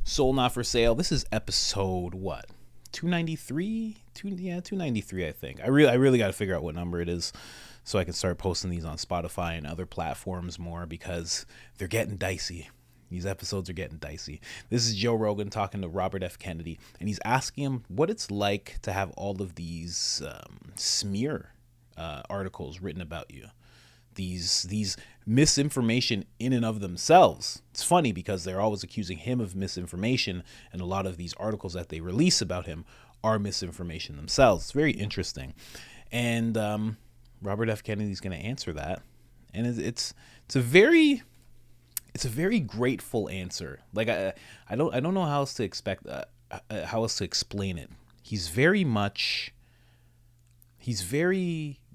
Soul Not For Sale. This is episode, what? 293? 293, I think. I really got to figure out what number it is so I can start posting these on Spotify and other platforms more, because they're getting dicey. These episodes are getting dicey. This is Joe Rogan talking to Robert F. Kennedy, and he's asking him what it's like to have all of these smear articles written about you. These misinformation in and of themselves. It's funny because they're always accusing him of misinformation, and a lot of these articles that they release about him are misinformation themselves. It's very interesting, and Robert F. Kennedy's going to answer that, and it's a very grateful answer. Like I don't know how else to explain it. He's very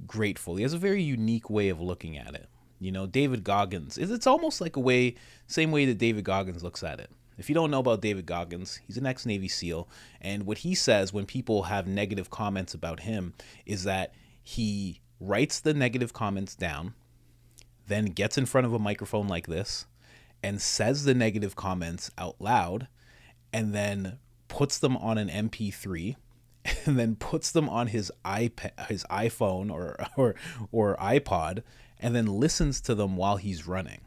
grateful. He has a very unique way of looking at it. You know, David Goggins, it's almost like same way that David Goggins looks at it. If you don't know about David Goggins, he's an ex-Navy SEAL. And what he says when people have negative comments about him is that he writes the negative comments down, then gets in front of a microphone like this and says the negative comments out loud, and then puts them on an MP3, and then puts them on his iPhone or iPod, and then listens to them while he's running.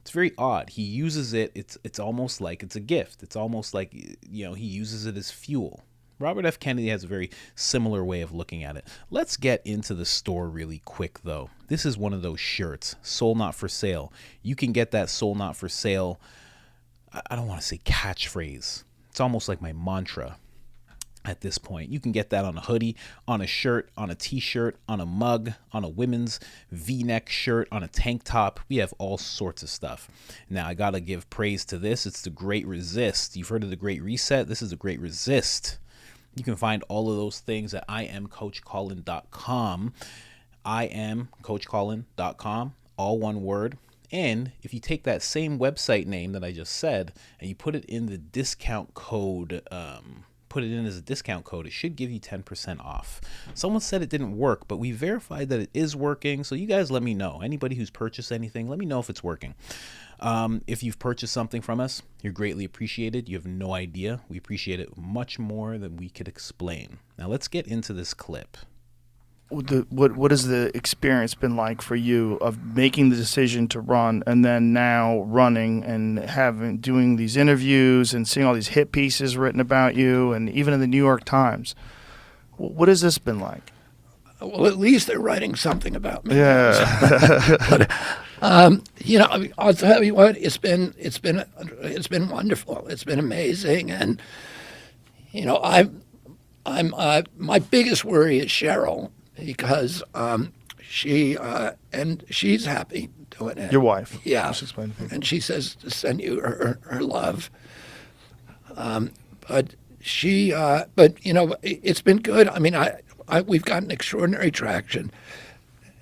It's very odd. He uses it. It's almost like it's a gift. It's almost like, he uses it as fuel. Robert F. Kennedy has a very similar way of looking at it. Let's get into the store really quick, though. This is one of those shirts, Soul Not For Sale. You can get that Soul Not For Sale, I don't want to say catchphrase. It's almost like my mantra at this point. You can get that on a hoodie, on a shirt, on a t-shirt, on a mug, on a women's V-neck shirt, on a tank top. We have all sorts of stuff. Now, I got to give praise to this. It's the Great Resist. You've heard of the Great Reset? This is the Great Resist. You can find all of those things at IamCoachColin.com. IamCoachColin.com, all one word. And if you take that same website name that I just said and you put it in the discount code, put it in as a discount code, it should give you 10% off. Someone said it didn't work, but we verified that it is working. So you guys let me know. Anybody who's purchased anything, let me know if it's working. If you've purchased something from us, you're greatly appreciated. You have no idea. We appreciate it much more than we could explain. Now let's get into this clip. What has the experience been like for you of making the decision to run and then now running and doing these interviews and seeing all these hit pieces written about you and even in the New York Times? What has this been like? Well, at least they're writing something about me. Yeah. But, I'll tell you what, it's been wonderful. It's been amazing, and my biggest worry is Cheryl, because she's happy doing it. Your wife. Yeah. Just explain to me. And she says to send you her love. But it's been good. I mean, we've gotten extraordinary traction.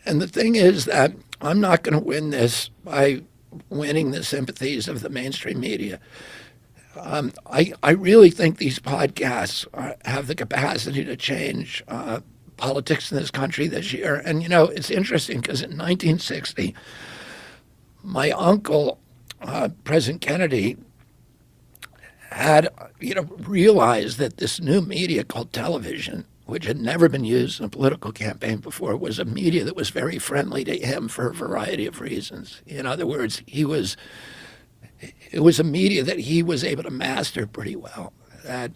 And the thing is that I'm not going to win this by winning the sympathies of the mainstream media. I really think these podcasts have the capacity to change politics in this country this year. And, it's interesting because in 1960, my uncle, President Kennedy, had, realized that this new media called television, which had never been used in a political campaign before, was a media that was very friendly to him for a variety of reasons. In other words, it was a media that he was able to master pretty well, that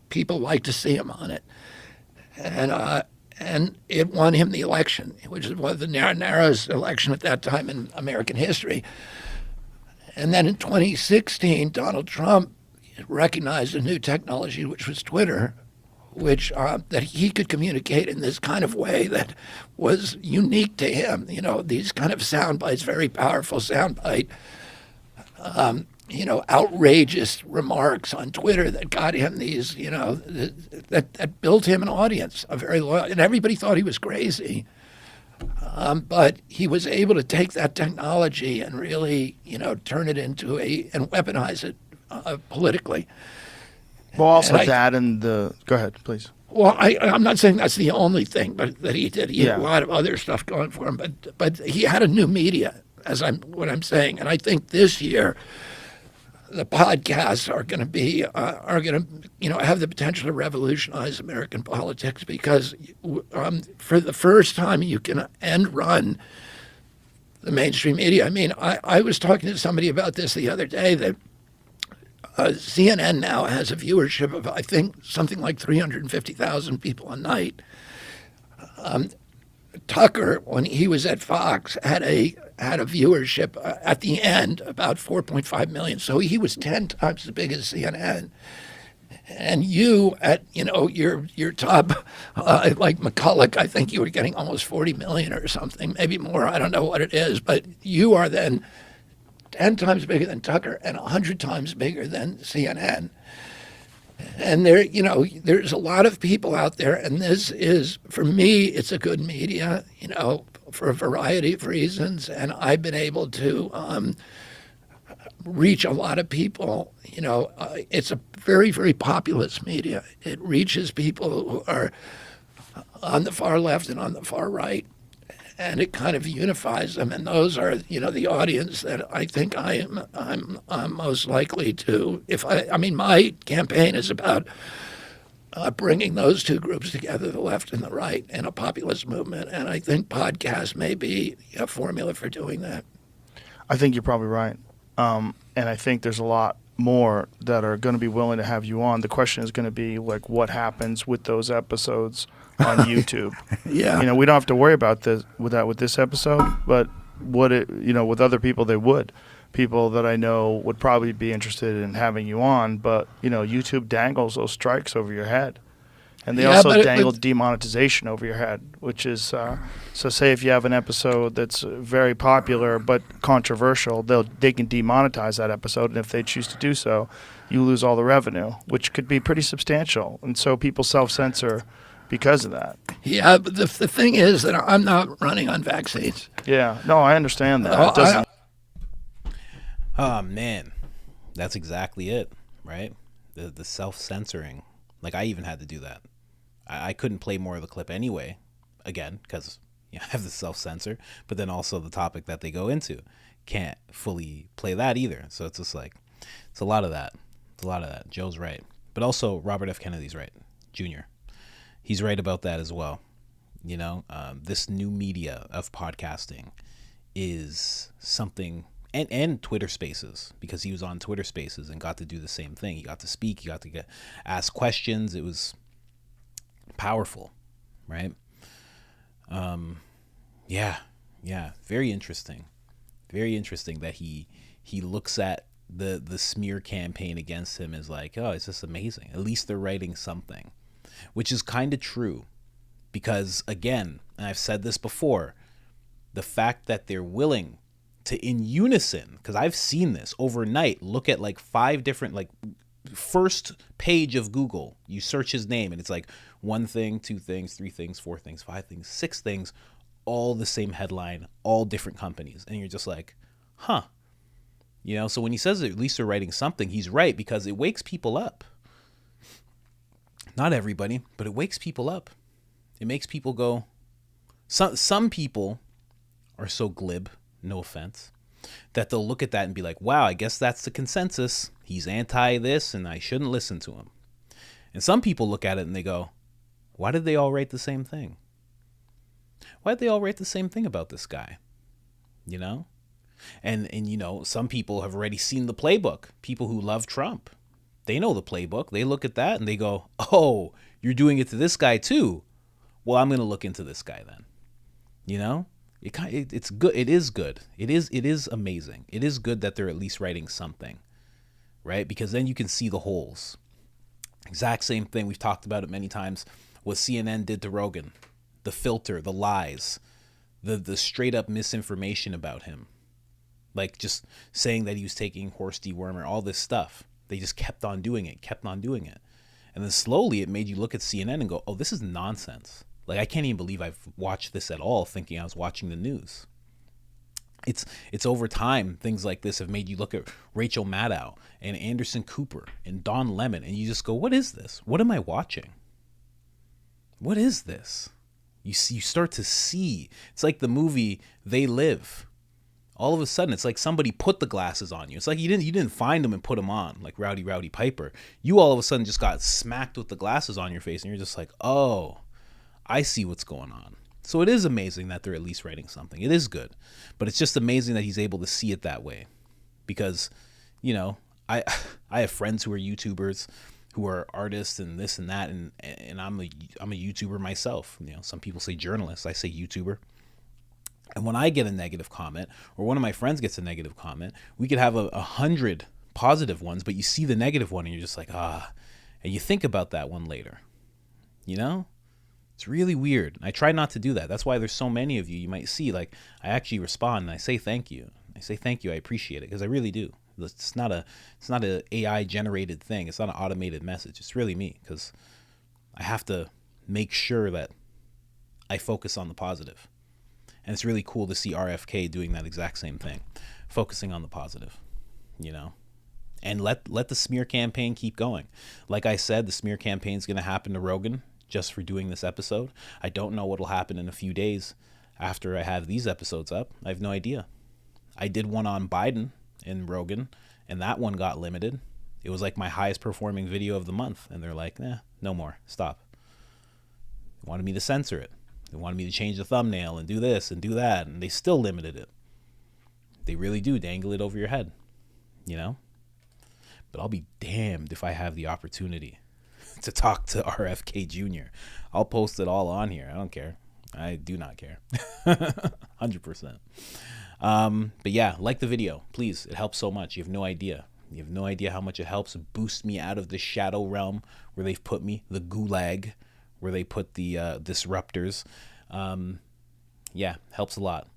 people liked to see him on it. And it won him the election, which was one of the narrowest election at that time in American history. And then in 2016, Donald Trump recognized a new technology, which was Twitter, which that he could communicate in this kind of way that was unique to him. These kind of sound bites, very powerful sound bite, outrageous remarks on Twitter that got him these, that built him an audience, a very loyal, and everybody thought he was crazy. But he was able to take that technology and really, turn it into and weaponize it politically. Well, also go ahead, please. Well, I'm not saying that's the only thing, but that he did. He had a lot of other stuff going for him, but he had a new media, what I'm saying. And I think this year the podcasts are going to be have the potential to revolutionize American politics because for the first time you can end run the mainstream media. I mean, I was talking to somebody about this the other day that CNN now has a viewership of, I think, something like 350,000 people a night. Tucker, when he was at Fox, had a viewership at the end about 4.5 million. So he was 10 times as big as CNN. And you at your top, like McCulloch, I think you were getting almost 40 million or something, maybe more. I don't know what it is, but you are then 10 times bigger than Tucker and 100 times bigger than CNN. And there's a lot of people out there, and this is, for me, it's a good media, for a variety of reasons, and I've been able to reach a lot of people. It's a very, very populist media. It reaches people who are on the far left and on the far right, and it kind of unifies them. And those are, the audience that I think I'm most likely to. My campaign is about bringing those two groups together, the left and the right, in a populist movement. And I think podcasts may be a formula for doing that. I think you're probably right. And I think there's a lot more that are going to be willing to have you on. The question is going to be like, what happens with those episodes on YouTube? Yeah. We don't have to worry about this with this episode, but with other people, they would. People that I know would probably be interested in having you on, but YouTube dangles those strikes over your head. And they also dangle demonetization over your head, which is, so say if you have an episode that's very popular but controversial, they can demonetize that episode, and if they choose to do so, you lose all the revenue, which could be pretty substantial. And so people self-censor because of that. Yeah, but the thing is that I'm not running on vaccines. Yeah, no, I understand that. Oh, man, that's exactly it, right? The self-censoring. Like, I even had to do that. I couldn't play more of the clip anyway, again, because I have the self-censor, but then also the topic that they go into. Can't fully play that either. So it's just like, it's a lot of that. Joe's right. But also Robert F. Kennedy's right, Jr. He's right about that as well. This new media of podcasting is something, and Twitter Spaces, because he was on Twitter Spaces and got to do the same thing. He got to speak, he got to ask questions. It was powerful, right? Yeah, very interesting that he looks at the smear campaign against him as like, oh, it's just amazing, at least they're writing something, which is kind of true, because again, and I've said this before, the fact that they're willing to, in unison, because I've seen this overnight, look at like 5 different, like, first page of Google, you search his name and it's like 1 thing, 2 things, 3 things, 4 things, 5 things, 6 things, all the same headline, all different companies. And you're just like, huh. So when he says at least they're writing something, he's right, because it wakes people up. Not everybody, but it wakes people up. It makes people go, some people are so glib, no offense, that they'll look at that and be like, wow, I guess that's the consensus. He's anti this and I shouldn't listen to him. And some people look at it and they go, why did they all write the same thing? Why did they all write the same thing about this guy? And some people have already seen the playbook. People who love Trump, they know the playbook. They look at that and they go, oh, you're doing it to this guy too. Well, I'm going to look into this guy then. It's good. It is good. It is amazing. It is good that they're at least writing something, right? Because then you can see the holes. Exact same thing. We've talked about it many times. What CNN did to Rogan, the filter, the lies, the straight up misinformation about him, like just saying that he was taking horse dewormer, all this stuff. They just kept on doing it. And then slowly it made you look at CNN and go, oh, this is nonsense. Like, I can't even believe I've watched this at all, thinking I was watching the news. It's over time, things like this have made you look at Rachel Maddow and Anderson Cooper and Don Lemon, and you just go, what is this? What am I watching? What is this? You start to see. It's like the movie They Live. All of a sudden, it's like somebody put the glasses on you. It's like you didn't find them and put them on, like Rowdy Piper. You all of a sudden just got smacked with the glasses on your face, and you're just like, oh, I see what's going on. So it is amazing that they're at least writing something. It is good, but it's just amazing that he's able to see it that way, because, you know, I have friends who are YouTubers, who are artists and this and that, and I'm a YouTuber myself. You know, some people say journalist, I say YouTuber. And when I get a negative comment, or one of my friends gets a negative comment, we could have 100 positive ones, but you see the negative one and you're just like, and you think about that one later. You know? It's really weird. I try not to do that. That's why there's so many of you. You might see, like, I actually respond and I say thank you. I appreciate it, because I really do. It's not a AI generated thing. It's not an automated message. It's really me, because I have to make sure that I focus on the positive. And it's really cool to see RFK doing that exact same thing, focusing on the positive, you know, and let the smear campaign keep going. Like I said, the smear campaign is going to happen to Rogan just for doing this episode. I don't know what will happen in a few days after I have these episodes up. I have no idea. I did one on Biden and Rogan, and that one got limited. It was like my highest performing video of the month, and they're like, no more, stop. They wanted me to censor it. They wanted me to change the thumbnail and do this and do that, and they still limited it. They really do dangle it over your head, you know? But I'll be damned if I have the opportunity to talk to RFK Jr. I'll post it all on here. I don't care. I do not care. 100%. But yeah, like the video, please. It helps so much. You have no idea. You have no idea how much it helps boost me out of the shadow realm where they've put me, the gulag, where they put the disruptors. Yeah, helps a lot.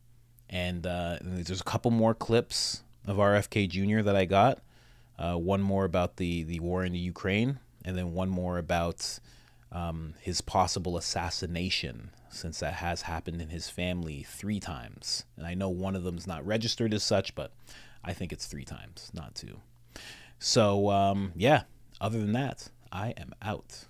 And there's a couple more clips of RFK Jr. that I got. One more about the war in the Ukraine, and then one more about his possible assassination, since that has happened in his family 3 times. And I know one of them is not registered as such, but I think it's 3 times, not 2. So, yeah, other than that, I am out.